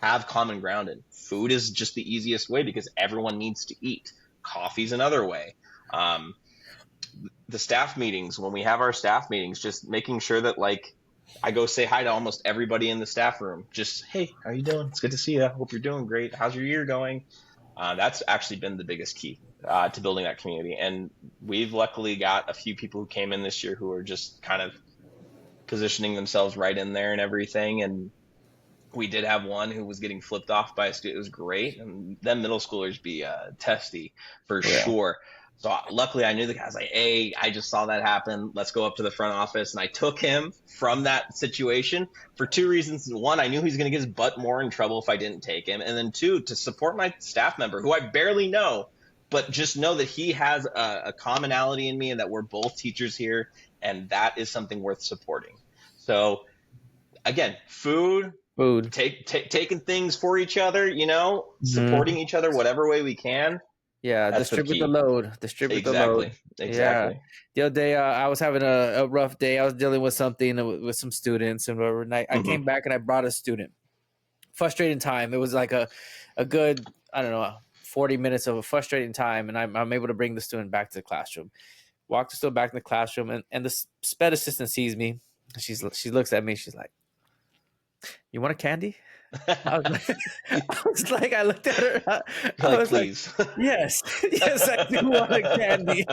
S1: have common ground in. Food is just the easiest way because everyone needs to eat. Coffee's another way. The staff meetings, when we have our staff meetings, just making sure that like I go say hi to almost everybody in the staff room. Just, hey, how you doing? It's good to see you. Hope you're doing great. How's your year going? That's actually been the biggest key to building that community. And we've luckily got a few people who came in this year who are just kind of positioning themselves right in there and everything. And we did have one who was getting flipped off by a student. It was great. And then middle schoolers be testy for sure. So luckily I knew the guy. I was like, hey, I just saw that happen. Let's go up to the front office. And I took him from that situation for 2 reasons. One, I knew he was going to get his butt more in trouble if I didn't take him. And then 2, to support my staff member who I barely know, but just know that he has a commonality in me and that we're both teachers here. And that is something worth supporting. So again, food, taking things for each other, supporting each other whatever way we can.
S2: Yeah,
S1: That's
S2: distribute the load. Distribute the load.
S1: Exactly.
S2: Yeah. The other day, I was having a rough day. I was dealing with something with some students, and whatever. And I came back and I brought a student. Frustrating time. It was like a good, I don't know, 40 minutes of a frustrating time, and I'm able to bring the student back to the classroom. Walk the student back in the classroom, and the SPED assistant sees me. She looks at me. She's like, "You want a candy?" I looked at her. I was
S1: please.
S2: like, yes, I do want a candy.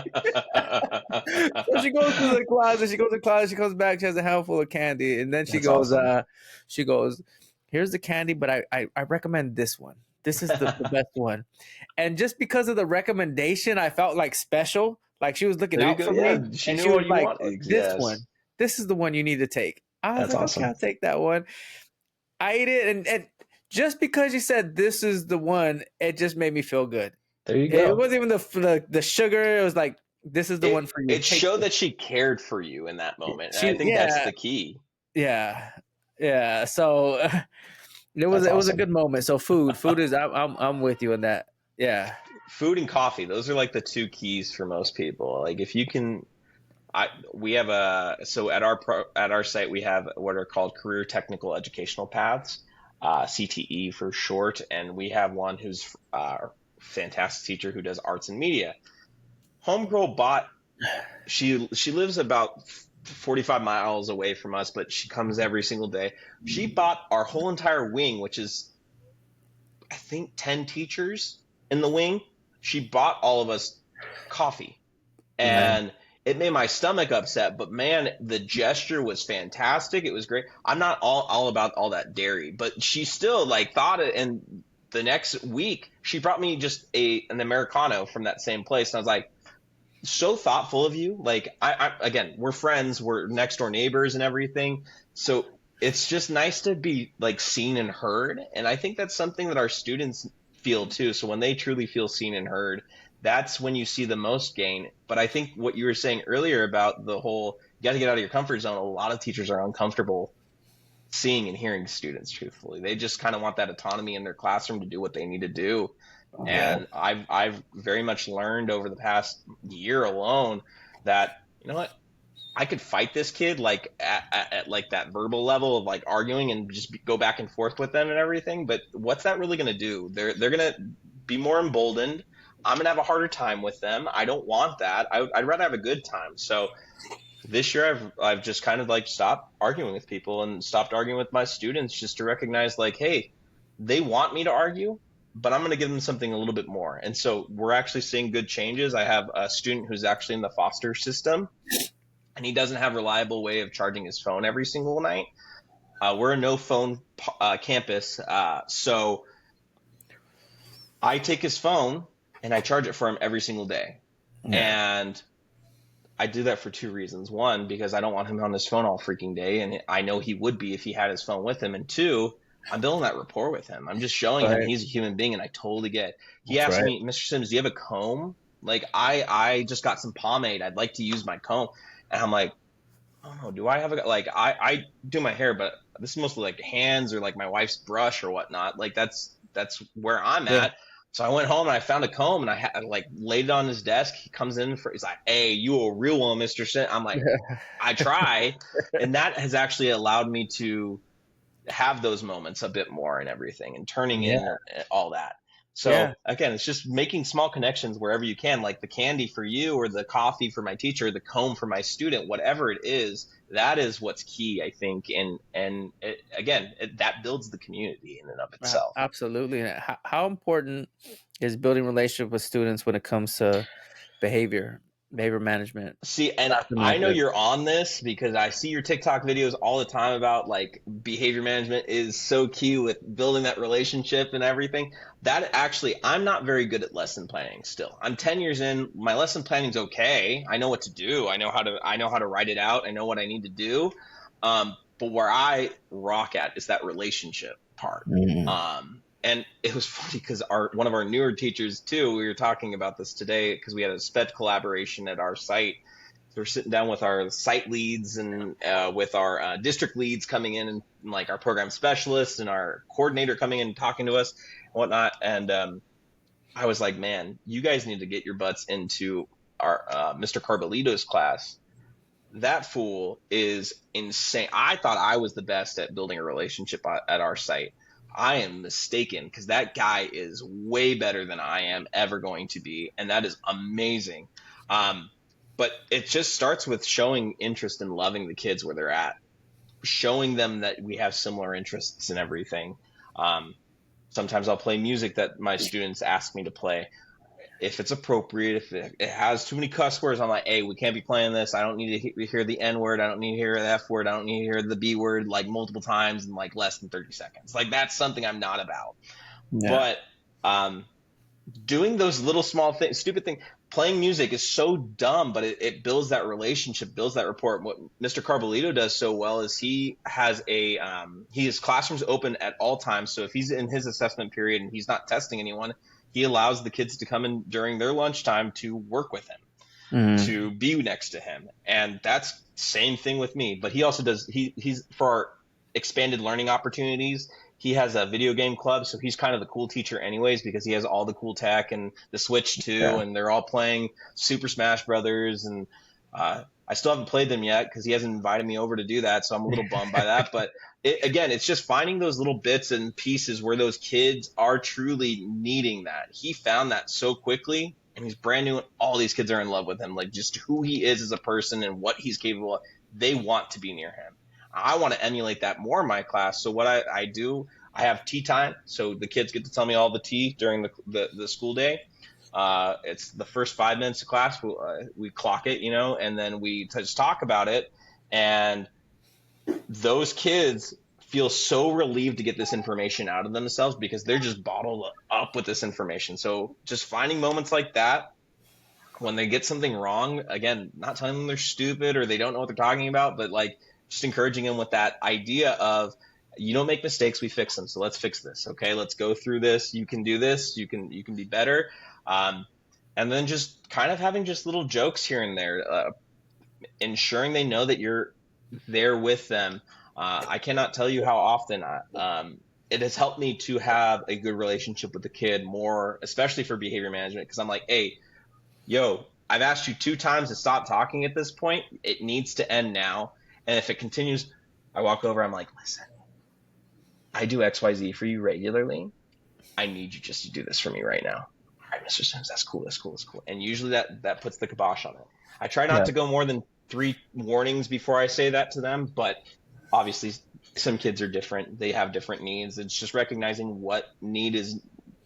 S2: So she goes to the closet. She comes back. She has a handful of candy, and then she goes,
S1: awesome.
S2: She goes, here's the candy, but I recommend this one. This is the best one. And just because of the recommendation, I felt like special. Like she was looking out for me.
S1: She
S2: and
S1: knew
S2: she was
S1: what you
S2: like,
S1: wanted.
S2: this one. This is the one you need to take. I was like,
S1: awesome.
S2: okay, I'll take that one. I ate it, and just because you said this is the one, it just made me feel good.
S1: There you go.
S2: It wasn't even the sugar. It was like, this is the one for you.
S1: It showed that she cared for you in that moment. And I think that's the key.
S2: Yeah. So it was a good moment. So food is I'm with you on that. Yeah.
S1: Food and coffee, those are like the 2 keys for most people. Like if you can We have so at at our site we have what are called career technical educational paths, CTE for short, and we have one who's fantastic teacher who does arts and media. Homegirl bought she lives about 45 miles away from us, but she comes every single day. She bought our whole entire wing, which is I think 10 teachers in the wing. She bought all of us coffee,
S2: Man.
S1: and it made my stomach upset, but man, the gesture was fantastic. It was great. I'm not all about all that dairy, but she still like thought it. And the next week she brought me just an Americano from that same place. And I was like, so thoughtful of you. Like again, we're friends, we're next door neighbors and everything. So it's just nice to be like seen and heard. And I think that's something that our students feel too. So when they truly feel seen and heard, that's when you see the most gain. But I think what you were saying earlier about the whole, you got to get out of your comfort zone. A lot of teachers are uncomfortable seeing and hearing students truthfully. They just kind of want that autonomy in their classroom to do what they need to do.
S2: Yeah.
S1: And I've very much learned over the past year alone that, you know what, I could fight this kid like at like that verbal level of like arguing and just go back and forth with them and everything. But what's that really going to do? They're going to be more emboldened. I'm going to have a harder time with them. I don't want that. I'd rather have a good time. So this year I've just kind of like stopped arguing with people and stopped arguing with my students just to recognize like, hey, they want me to argue, but I'm going to give them something a little bit more. And so we're actually seeing good changes. I have a student who's actually in the foster system, and he doesn't have a reliable way of charging his phone every single night. We're a no phone campus, so I take his phone and I charge it for him every single day.
S2: Yeah.
S1: And I do that for two reasons. One, because I don't want him on his phone all freaking day, and I know he would be if he had his phone with him. And two, I'm building that rapport with him. I'm just showing him
S2: Right.
S1: he's a human being, and I totally get. He
S2: That's
S1: asked
S2: right.
S1: me, Mr. Sims, do you have a comb? Like I just got some pomade. I'd like to use my comb, and I'm like, oh no, do I have a like I do my hair, but this is mostly like hands or like my wife's brush or whatnot. Like that's where I'm
S2: Yeah.
S1: at. So I went home and I found a comb and I like laid it on his desk. He comes in for he's like, "Hey, you a real one, Mister Sin." I'm like, "I try," and that has actually allowed me to have those moments a bit more and everything, and turning
S2: Yeah.
S1: in all that.
S2: Yeah.
S1: So again, it's just making small connections wherever you can, like the candy for you or the coffee for my teacher, the comb for my student, whatever it is. That is what's key, I think, and again, that builds the community in and of itself.
S2: Absolutely. And how important is building relationship with students when it comes to behavior management,
S1: See, and
S2: classroom
S1: I know
S2: management?
S1: you're on this because I see your TikTok videos all the time about like behavior management is so key with building that relationship and everything. That actually, I'm not very good at lesson planning still. I'm 10 years in, my lesson planning's okay. I know what to do. I know how to write it out. I know what I need to do. But where I rock at is that relationship part.
S2: Mm.
S1: And it was funny because our one of our newer teachers too. We were talking about this today because we had a SPED collaboration at our site. So we're sitting down with our site leads and with our district leads coming in and like our program specialists and our coordinator coming in and talking to us and whatnot. And I was like, man, you guys need to get your butts into our Mr. Carbolito's class. That fool is insane. I thought I was the best at building a relationship at our site. I am mistaken because that guy is way better than I am ever going to be, and that is amazing. Um, but it just starts with showing interest and loving the kids where they're at, showing them that we have similar interests and everything. Um, Sometimes I'll play music that my students ask me to play if it's appropriate. If it has too many cuss words, I'm like, hey, we can't be playing this. I don't need to hear the N word. I don't need to hear the F word. I don't need to hear the B word like multiple times in like less than 30 seconds. Like that's something I'm not about.
S2: Yeah.
S1: But um, doing those little small things, stupid things, playing music is so dumb, but it builds that relationship, builds that rapport. What Mr. Carbolito does so well is he has his classrooms open at all times. So if he's in his assessment period and he's not testing anyone, he allows the kids to come in during their lunchtime to work with him,
S2: Mm.
S1: to be next to him. And that's same thing with me. But he also does he's for our expanded learning opportunities. He has a video game club, so he's kind of the cool teacher anyways because he has all the cool tech and the Switch too,
S2: Yeah.
S1: and they're all playing Super Smash Brothers and I still haven't played them yet because he hasn't invited me over to do that, so I'm a little bummed by that. But again, it's just finding those little bits and pieces where those kids are truly needing that. He found that so quickly, and he's brand new, and all these kids are in love with him. Like just who he is as a person and what he's capable of. They want to be near him. I want to emulate that more in my class. So what I do, I have tea time, so the kids get to tell me all the tea during the school day. It's the first 5 minutes of class. We clock it, and then we just talk about it. And those kids feel so relieved to get this information out of themselves because they're just bottled up with this information. So just finding moments like that when they get something wrong, again, not telling them they're stupid or they don't know what they're talking about, but like just encouraging them with that idea of, you don't make mistakes, we fix them. So let's fix this. Okay, let's go through this. You can do this. You can be better. And then just kind of having just little jokes here and there, ensuring they know that you're there with them. I cannot tell you how often it has helped me to have a good relationship with the kid more, especially for behavior management, because I'm like, hey, yo, I've asked you 2 times to stop talking at this point. It needs to end now. And if it continues, I walk over, I'm like, listen, I do XYZ for you regularly. I need you just to do this for me right now. All right, Mr. Sims, that's cool. And usually that puts the kibosh on it. I try not to go more than 3 warnings before I say that to them, but obviously some kids are different. They have different needs. It's just recognizing what need is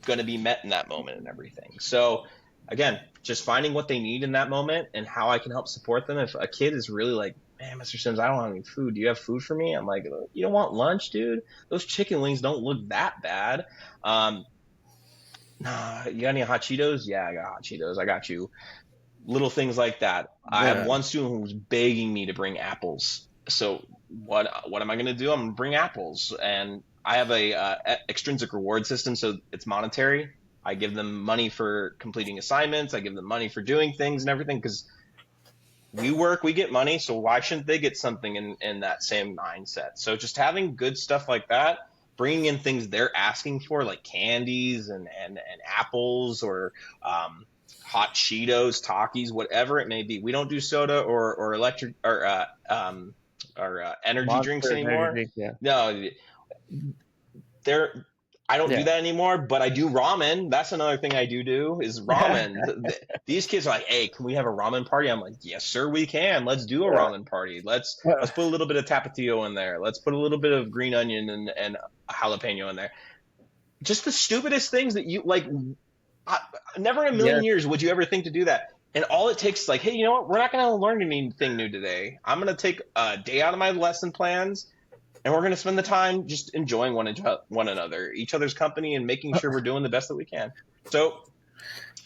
S1: going to be met in that moment and everything. So again, just finding what they need in that moment and how I can help support them. If a kid is really like, man, Mr. Sims, I don't have any food. Do you have food for me? I'm like, you don't want lunch, dude? Those chicken wings don't look that bad. Nah, you got any hot Cheetos? Yeah, I got hot Cheetos. I got you. Little things like that. Yeah. I have one student who was begging me to bring apples. So what am I going to do? I'm going to bring apples. And I have a extrinsic reward system, so it's monetary. I give them money for completing assignments. I give them money for doing things and everything because we work, we get money. So why shouldn't they get something in that same mindset? So just having good stuff like that, bringing in things they're asking for, like candies and apples or hot Cheetos, Takis, whatever it may be. We don't do soda or electric or energy
S2: Monster
S1: drinks anymore.
S2: Energy drink, yeah.
S1: No, I don't do that anymore, but I do ramen. That's another thing I do is ramen. These kids are like, hey, can we have a ramen party? I'm like, yes, sir, we can. Let's do a ramen party. Let's put a little bit of tapatio in there. Let's put a little bit of green onion and jalapeno in there. Just the stupidest things that you like. Never in a million years would you ever think to do that. And all it takes is like, hey, you know what? We're not going to learn anything new today. I'm going to take a day out of my lesson plans, and we're going to spend the time just enjoying one another, each other's company, and making sure we're doing the best that we can. So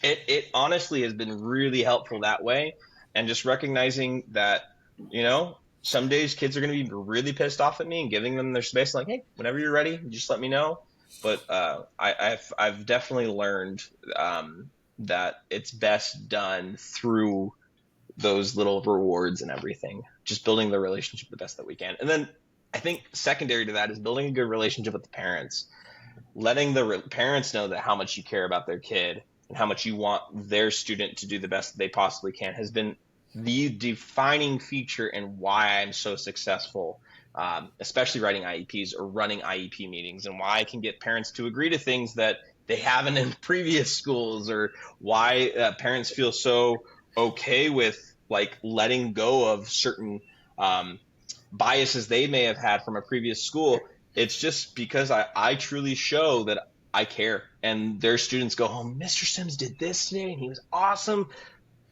S1: it honestly has been really helpful that way. And just recognizing that, some days kids are going to be really pissed off at me and giving them their space. Like, hey, whenever you're ready, just let me know. But I've definitely learned that it's best done through those little rewards and everything, just building the relationship the best that we can. And then I think secondary to that is building a good relationship with the parents, letting the parents know that how much you care about their kid and how much you want their student to do the best that they possibly can has been the defining feature in why I'm so successful, especially writing IEPs or running IEP meetings, and why I can get parents to agree to things that they haven't in previous schools, or why parents feel so okay with like letting go of certain biases they may have had from a previous school. It's just because I truly show that I care, and their students go home, Mr. Sims did this today and he was awesome.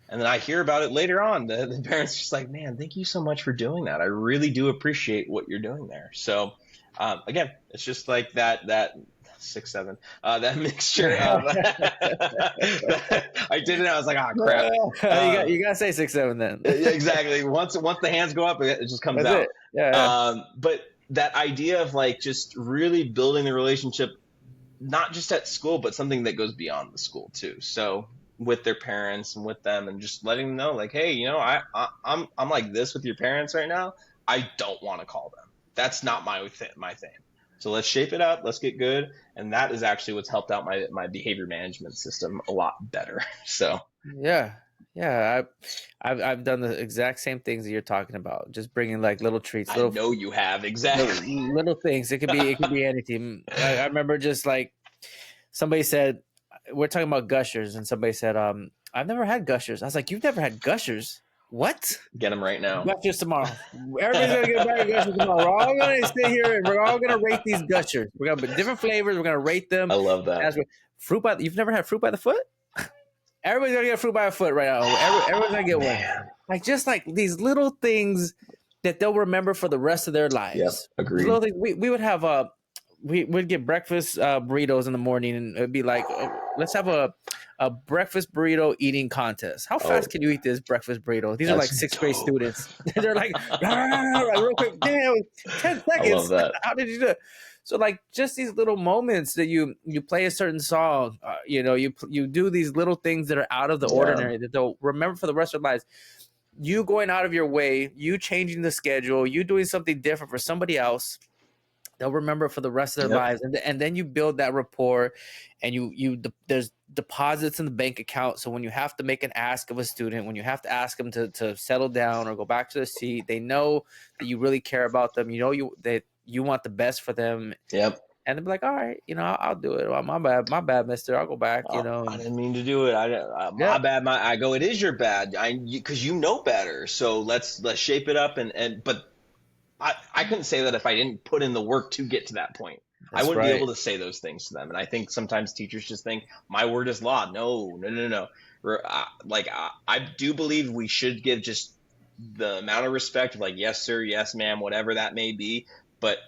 S1: And then I hear about it later on. The parents just like, man, thank you so much for doing that. I really do appreciate what you're doing there. So again, it's just like that 6-7, that mixture of I did it. I was like, oh crap.
S2: You gotta say 6-7 then.
S1: Yeah, exactly. Once the hands go up, it just comes out.
S2: Yeah.
S1: But that idea of like just really building the relationship, not just at school, but something that goes beyond the school too. So with their parents and with them, and just letting them know like, hey, I'm like this with your parents right now. I don't want to call them. That's not my thing. So let's shape it up. Let's get good. And that is actually what's helped out my behavior management system a lot better. So
S2: yeah. Yeah, I've done the exact same things that you're talking about. Just bringing like little treats,
S1: I know you have, exactly.
S2: little things. It could be anything. I remember just like somebody said, we're talking about gushers, and somebody said, I've never had gushers. I was like, you've never had gushers? What?
S1: Get them right now.
S2: Gushers tomorrow. Everybody's gonna get a bag of gushers tomorrow. We're all gonna sit here and we're all gonna rate these gushers. We're gonna be different flavors. We're gonna rate them.
S1: I love that.
S2: Fruit by. You've never had fruit by the foot? Everybody's gonna get fruit by the foot right now. Everyone's gonna get one. Like just like these little things that they'll remember for the rest of their lives.
S1: Yep, agreed.
S2: These little things. We would have we'd get breakfast burritos in the morning, and it'd be like, let's have a breakfast burrito eating contest. How fast can you eat this breakfast burrito? These are like sixth grade students. They're like, real quick, damn, 10 seconds.
S1: I love that.
S2: How did you do it? So like just these little moments that you play a certain song, you do these little things that are out of the ordinary that they'll remember for the rest of their lives. You going out of your way, you changing the schedule, you doing something different for somebody else, they'll remember for the rest of their lives. And then you build that rapport, and there's deposits in the bank account. So when you have to make an ask of a student, when you have to ask them to settle down or go back to the seat, they know that you really care about them. That you want the best for them.
S1: Yep.
S2: And they'll be like, all right, I'll do it. Oh, my bad, mister. I'll go back,
S1: I didn't mean to do it. My bad. I go, it is your bad. Because you know better. So let's shape it up. But I couldn't say that if I didn't put in the work to get to that point. I wouldn't be able to say those things to them. And I think sometimes teachers just think my word is law. No. I do believe we should give just the amount of respect of like, yes, sir, yes, ma'am, whatever that may be. But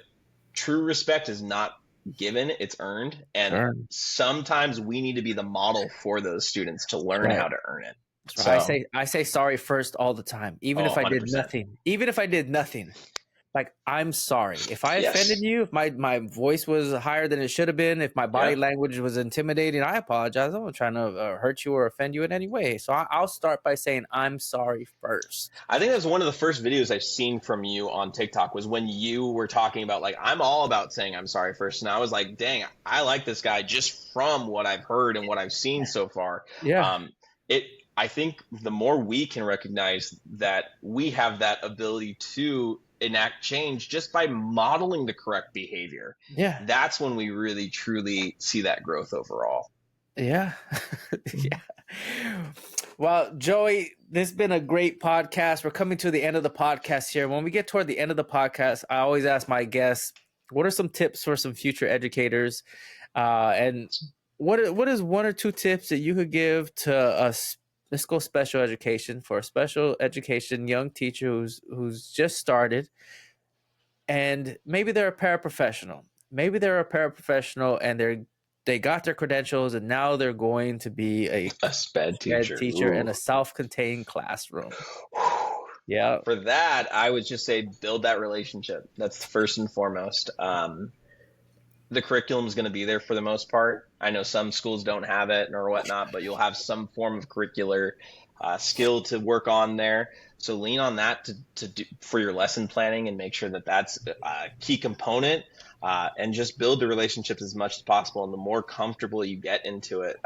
S1: true respect is not given, it's earned. And sometimes we need to be the model for those students to learn how to earn it.
S2: So, I say sorry first all the time, even if I did nothing. Like, I'm sorry if I offended you, if my voice was higher than it should have been, if my body language was intimidating, I apologize. I'm not trying to hurt you or offend you in any way. So I'll start by saying I'm sorry first.
S1: I think that's one of the first videos I've seen from you on TikTok was when you were talking about like, I'm all about saying I'm sorry first. And I was like, dang, I like this guy just from what I've heard and what I've seen so far.
S2: Yeah.
S1: I think the more we can recognize that we have that ability to enact change just by modeling the correct behavior.
S2: Yeah.
S1: That's when we really, truly see that growth overall.
S2: Yeah. Yeah. Well, Joey, this has been a great podcast. We're coming to the end of the podcast here. When we get toward the end of the podcast, I always ask my guests, what are some tips for some future educators? And what is one or two tips that you could give to us? Let's go special education, for a special education young teacher who's just started, and maybe they're a paraprofessional. Maybe they're a paraprofessional and they got their credentials, and now they're going to be a
S1: SPED teacher
S2: in a self-contained classroom. Yeah.
S1: For that, I would just say build that relationship. That's first and foremost. The curriculum is going to be there for the most part. I know some schools don't have it or whatnot, but you'll have some form of curricular skill to work on there. So lean on that to do for your lesson planning and make sure that that's a key component, and just build the relationships as much as possible. And the more comfortable you get into it,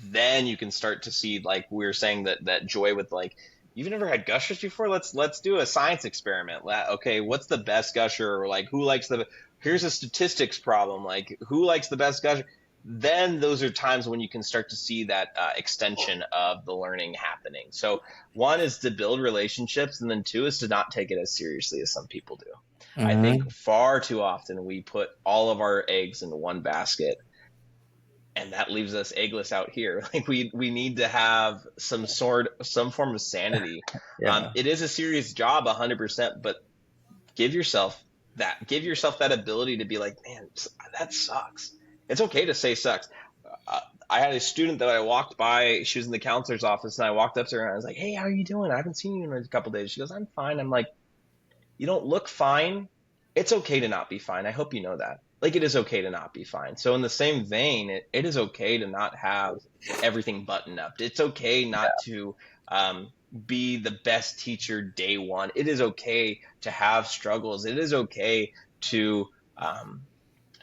S1: then you can start to see, like we were saying, that joy with like, you've never had gushers before? Let's do a science experiment. Okay, what's the best gusher? Or like, who likes here's a statistics problem. Like, who likes the best gusher? Then those are times when you can start to see that extension of the learning happening. So one is to build relationships, and then two is to not take it as seriously as some people do. Mm-hmm. I think far too often we put all of our eggs into one basket, and that leaves us eggless out here. Like we need to have some form of sanity. Yeah. It is a serious job, 100%, but give yourself that ability to be like, man, that sucks. It's okay to say sucks. I had a student that I walked by. She was in the counselor's office, and I walked up to her and I was like, hey, how are you doing? I haven't seen you in a couple of days. She goes, I'm fine. I'm like, you don't look fine. It's okay to not be fine. I hope you know that. Like, it is okay to not be fine. So in the same vein, it is okay to not have everything buttoned up. It's okay not to be the best teacher day one. It is okay to have struggles. It is okay to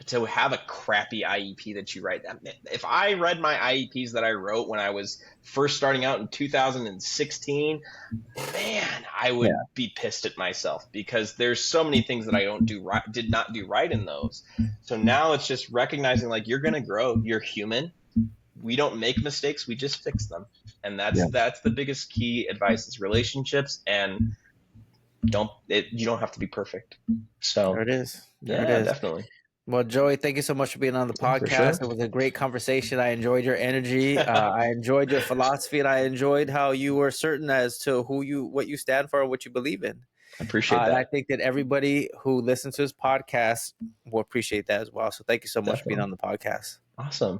S1: to have a crappy IEP that you write. If I read my IEPs that I wrote when I was first starting out in 2016, man, I would be pissed at myself because there's so many things that I don't do right, did not do right in those. So now it's just recognizing like you're going to grow, you're human. We don't make mistakes, we just fix them. And that's the biggest key advice is relationships, and you don't have to be perfect. So
S2: There it is. There it
S1: yeah,
S2: is.
S1: definitely.
S2: Well, Joey, thank you so much for being on the
S1: Yeah, for sure.
S2: podcast. It was a great conversation. I enjoyed your energy. I enjoyed your philosophy, and I enjoyed how you were certain as to what you stand for and what you believe in.
S1: I appreciate
S2: And I
S1: that.
S2: think that everybody who listens to this podcast will appreciate that as well. So thank you so much for being
S1: Definitely.
S2: on the podcast.
S1: Awesome.